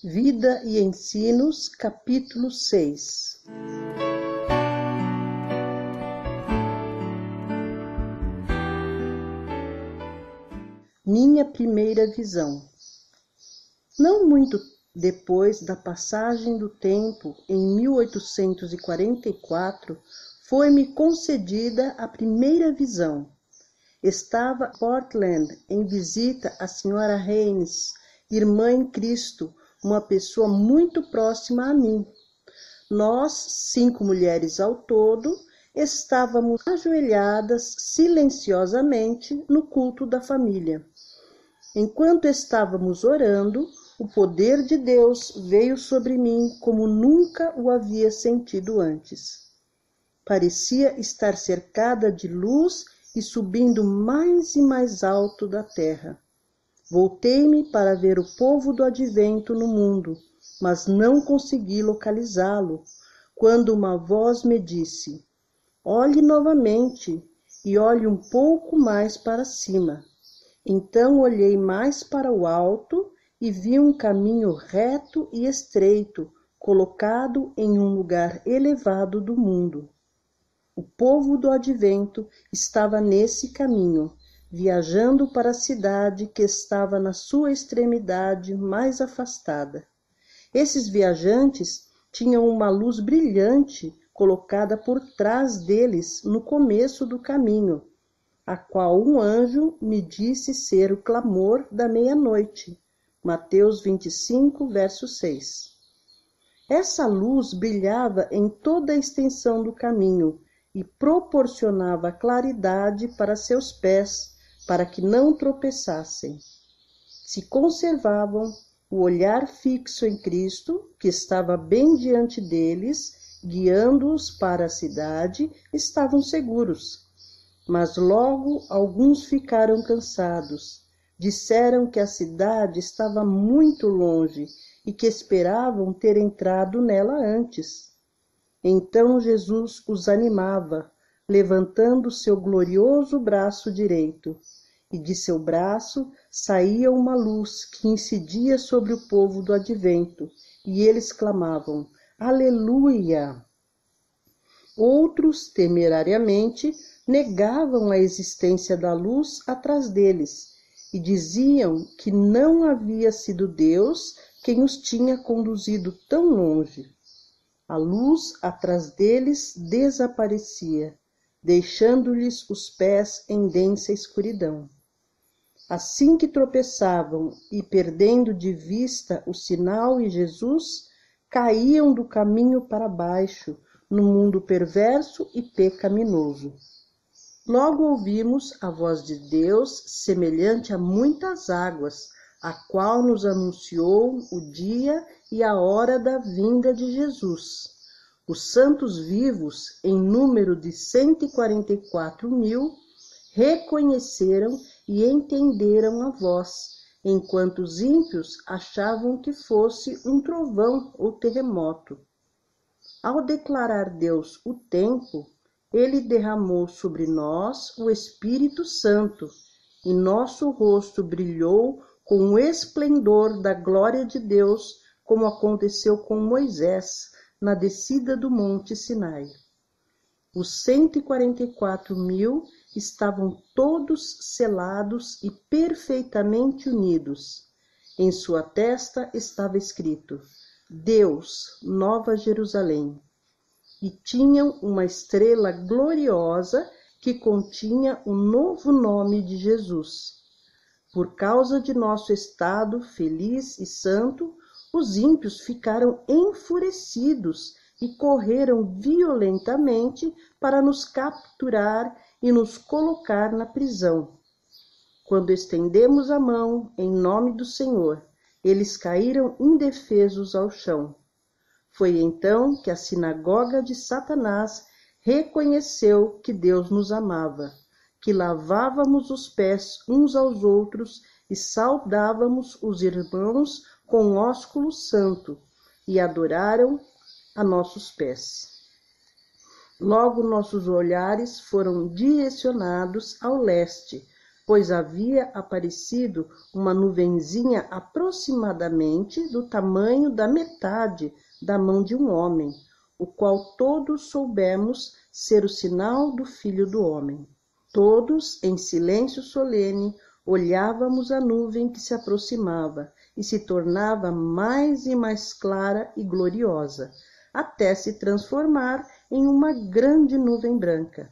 Vida e Ensinos, capítulo 6. Minha primeira visão. Não muito depois da passagem do tempo, em 1844, foi-me concedida a primeira visão. Estava em Portland em visita à senhora Haynes, irmã em Cristo, uma pessoa muito próxima a mim. Nós, 5 mulheres ao todo, estávamos ajoelhadas silenciosamente no culto da família. Enquanto estávamos orando, o poder de Deus veio sobre mim como nunca o havia sentido antes. Parecia estar cercada de luz e subindo mais e mais alto da terra. Voltei-me para ver o povo do advento no mundo, mas não consegui localizá-lo, quando uma voz me disse: olhe novamente e olhe um pouco mais para cima. Então olhei mais para o alto e vi um caminho reto e estreito, colocado em um lugar elevado do mundo. O povo do advento estava nesse caminho, viajando para a cidade que estava na sua extremidade mais afastada. Esses viajantes tinham uma luz brilhante colocada por trás deles no começo do caminho, a qual um anjo me disse ser o clamor da meia-noite. Mateus 25, verso 6. Essa luz brilhava em toda a extensão do caminho e proporcionava claridade para seus pés, para que não tropeçassem. Se conservavam o olhar fixo em Cristo, que estava bem diante deles, guiando-os para a cidade, estavam seguros. Mas logo alguns ficaram cansados. Disseram que a cidade estava muito longe e que esperavam ter entrado nela antes. Então Jesus os animava, levantando seu glorioso braço direito, e de seu braço saía uma luz que incidia sobre o povo do advento, e eles clamavam: Aleluia! Outros, temerariamente, negavam a existência da luz atrás deles, e diziam que não havia sido Deus quem os tinha conduzido tão longe. A luz atrás deles desaparecia, deixando-lhes os pés em densa escuridão. Assim que tropeçavam e, perdendo de vista o sinal e Jesus, caíam do caminho para baixo, no mundo perverso e pecaminoso. Logo ouvimos a voz de Deus, semelhante a muitas águas, a qual nos anunciou o dia e a hora da vinda de Jesus. Os santos vivos, em número de 144.000, reconheceram e entenderam a voz, enquanto os ímpios achavam que fosse um trovão ou terremoto. Ao declarar Deus o tempo, ele derramou sobre nós o Espírito Santo, e nosso rosto brilhou com o esplendor da glória de Deus, como aconteceu com Moisés na descida do Monte Sinai. Os 144.000 estavam todos selados e perfeitamente unidos. Em sua testa estava escrito: Deus, Nova Jerusalém. E tinham uma estrela gloriosa que continha o novo nome de Jesus. Por causa de nosso estado feliz e santo, os ímpios ficaram enfurecidos e correram violentamente para nos capturar e nos colocar na prisão. Quando estendemos a mão em nome do Senhor, eles caíram indefesos ao chão. Foi então que a sinagoga de Satanás reconheceu que Deus nos amava, que lavávamos os pés uns aos outros e saudávamos os irmãos com ósculo santo, e adoraram a nossos pés. Logo nossos olhares foram direcionados ao leste, pois havia aparecido uma nuvenzinha aproximadamente do tamanho da metade da mão de um homem, o qual todos soubemos ser o sinal do Filho do Homem. Todos, em silêncio solene, olhávamos a nuvem que se aproximava e se tornava mais e mais clara e gloriosa, até se transformar em uma grande nuvem branca.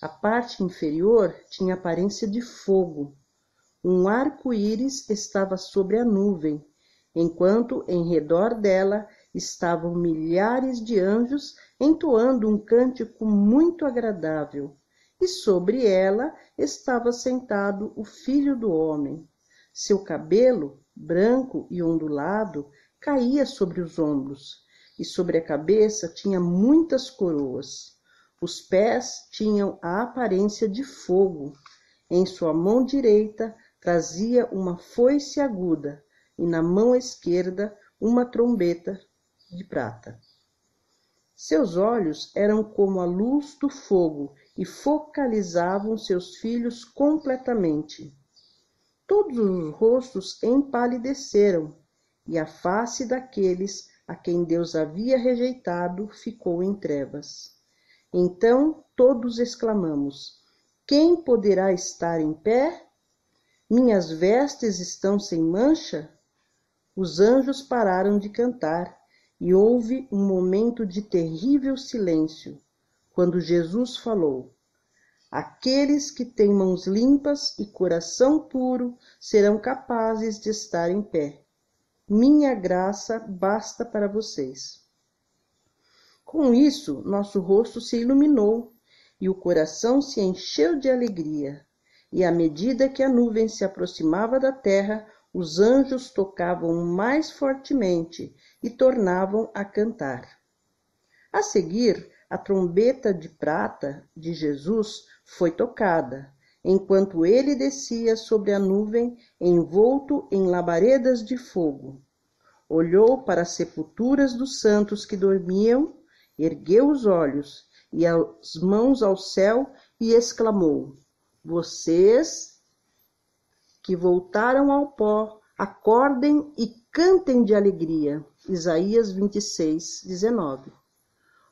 A parte inferior tinha aparência de fogo. Um arco-íris estava sobre a nuvem, enquanto em redor dela estavam milhares de anjos entoando um cântico muito agradável, e sobre ela estava sentado o Filho do Homem. Seu cabelo, branco e ondulado, caía sobre os ombros, e sobre a cabeça tinha muitas coroas. Os pés tinham a aparência de fogo. Em sua mão direita trazia uma foice aguda, e na mão esquerda uma trombeta de prata. Seus olhos eram como a luz do fogo e focalizavam seus filhos completamente. Todos os rostos empalideceram, e a face daqueles a quem Deus havia rejeitado ficou em trevas. Então todos exclamamos: quem poderá estar em pé? Minhas vestes estão sem mancha? Os anjos pararam de cantar, e houve um momento de terrível silêncio, quando Jesus falou: aqueles que têm mãos limpas e coração puro serão capazes de estar em pé. Minha graça basta para vocês. Com isso, nosso rosto se iluminou e o coração se encheu de alegria. E à medida que a nuvem se aproximava da terra, os anjos tocavam mais fortemente e tornavam a cantar. A seguir, a trombeta de prata de Jesus foi tocada, enquanto ele descia sobre a nuvem, envolto em labaredas de fogo. Olhou para as sepulturas dos santos que dormiam, ergueu os olhos e as mãos ao céu e exclamou: vocês que voltaram ao pó, acordem e cantem de alegria. Isaías 26, 19.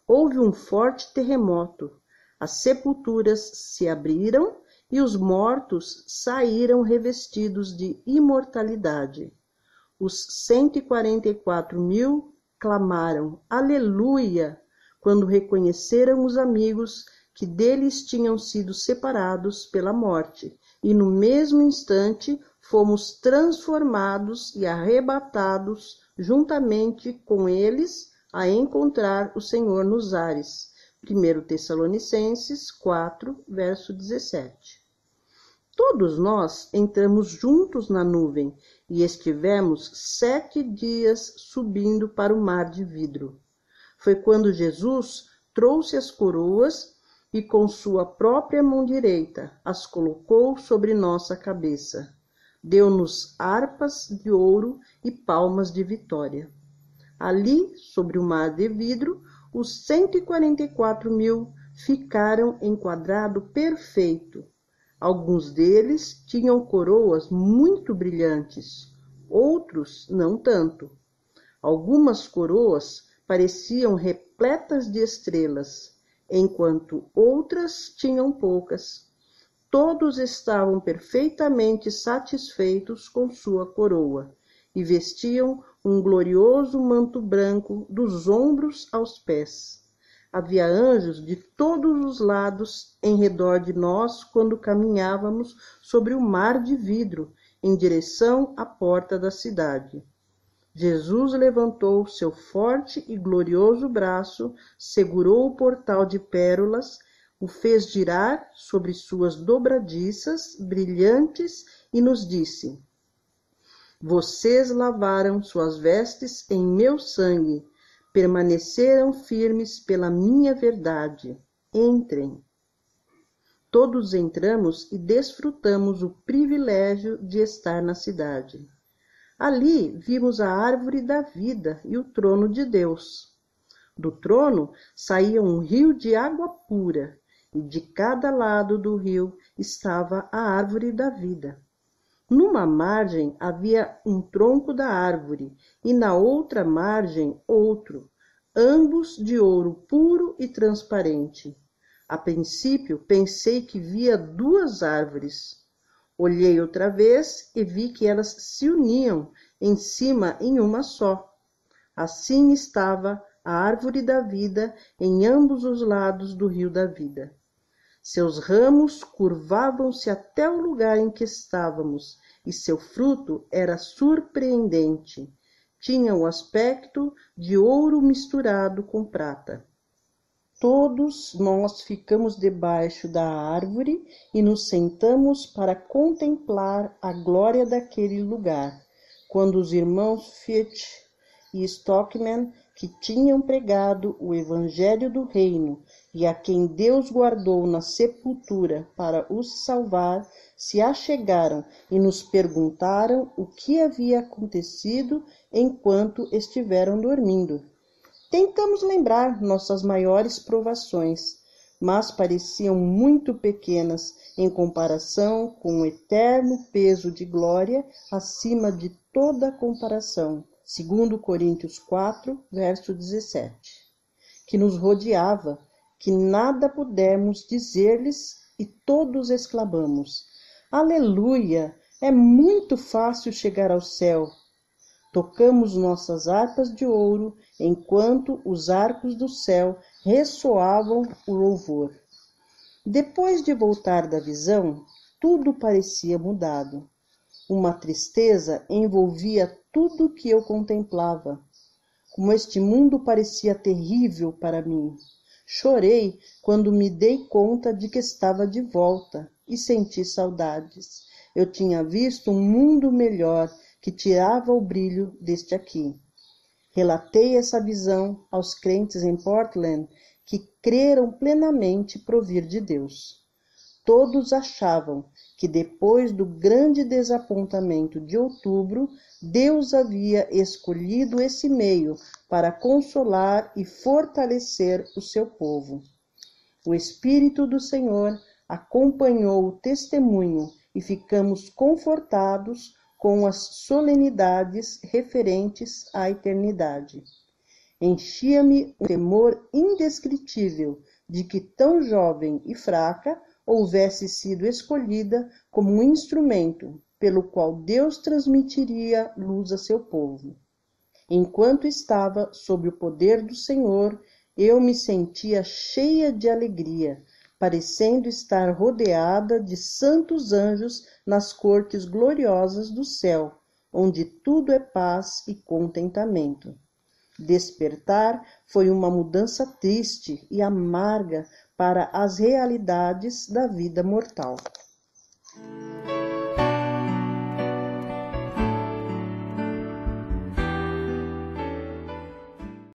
Houve um forte terremoto, as sepulturas se abriram e os mortos saíram revestidos de imortalidade. Os 144.000 clamaram aleluia quando reconheceram os amigos que deles tinham sido separados pela morte, e no mesmo instante fomos transformados e arrebatados juntamente com eles a encontrar o Senhor nos ares. 1 Tessalonicenses 4, verso 17. Todos nós entramos juntos na nuvem e estivemos 7 dias subindo para o mar de vidro. Foi quando Jesus trouxe as coroas e com sua própria mão direita as colocou sobre nossa cabeça. Deu-nos harpas de ouro e palmas de vitória. Ali, sobre o mar de vidro, os 144.000 ficaram em quadrado perfeito. Alguns deles tinham coroas muito brilhantes, outros não tanto. Algumas coroas pareciam repletas de estrelas, enquanto outras tinham poucas. Todos estavam perfeitamente satisfeitos com sua coroa e vestiam um glorioso manto branco dos ombros aos pés. Havia anjos de todos os lados em redor de nós quando caminhávamos sobre o mar de vidro em direção à porta da cidade. Jesus levantou seu forte e glorioso braço, segurou o portal de pérolas, o fez girar sobre suas dobradiças brilhantes e nos disse: vocês lavaram suas vestes em meu sangue, permaneceram firmes pela minha verdade. Entrem. Todos entramos e desfrutamos o privilégio de estar na cidade. Ali vimos a árvore da vida e o trono de Deus. Do trono saía um rio de água pura, e de cada lado do rio estava a árvore da vida. Numa margem havia um tronco da árvore e na outra margem outro, ambos de ouro puro e transparente. A princípio pensei que via duas árvores. Olhei outra vez e vi que elas se uniam em cima em uma só. Assim estava a árvore da vida em ambos os lados do rio da vida. Seus ramos curvavam-se até o lugar em que estávamos, e seu fruto era surpreendente. Tinha o aspecto de ouro misturado com prata. Todos nós ficamos debaixo da árvore e nos sentamos para contemplar a glória daquele lugar, quando os irmãos Fitch e Stockman, que tinham pregado o evangelho do reino e a quem Deus guardou na sepultura para os salvar, se achegaram e nos perguntaram o que havia acontecido enquanto estiveram dormindo. Tentamos lembrar nossas maiores provações, mas pareciam muito pequenas em comparação com o eterno peso de glória acima de toda comparação. 2 Coríntios 4, verso 17, que nos rodeava, que nada pudemos dizer-lhes, e todos exclamamos: Aleluia! É muito fácil chegar ao céu. Tocamos nossas harpas de ouro, enquanto os arcos do céu ressoavam o louvor. Depois de voltar da visão, tudo parecia mudado. Uma tristeza envolvia tudo que eu contemplava. Como este mundo parecia terrível para mim. Chorei quando me dei conta de que estava de volta e senti saudades. Eu tinha visto um mundo melhor que tirava o brilho deste aqui. Relatei essa visão aos crentes em Portland que creram plenamente provir de Deus. Todos achavam que depois do grande desapontamento de outubro, Deus havia escolhido esse meio para consolar e fortalecer o seu povo. O Espírito do Senhor acompanhou o testemunho e ficamos confortados com as solenidades referentes à eternidade. Enchia-me um temor indescritível de que tão jovem e fraca houvesse sido escolhida como um instrumento pelo qual Deus transmitiria luz a seu povo. Enquanto estava sob o poder do Senhor, eu me sentia cheia de alegria, parecendo estar rodeada de santos anjos nas cortes gloriosas do céu, onde tudo é paz e contentamento. Despertar foi uma mudança triste e amarga para as realidades da vida mortal.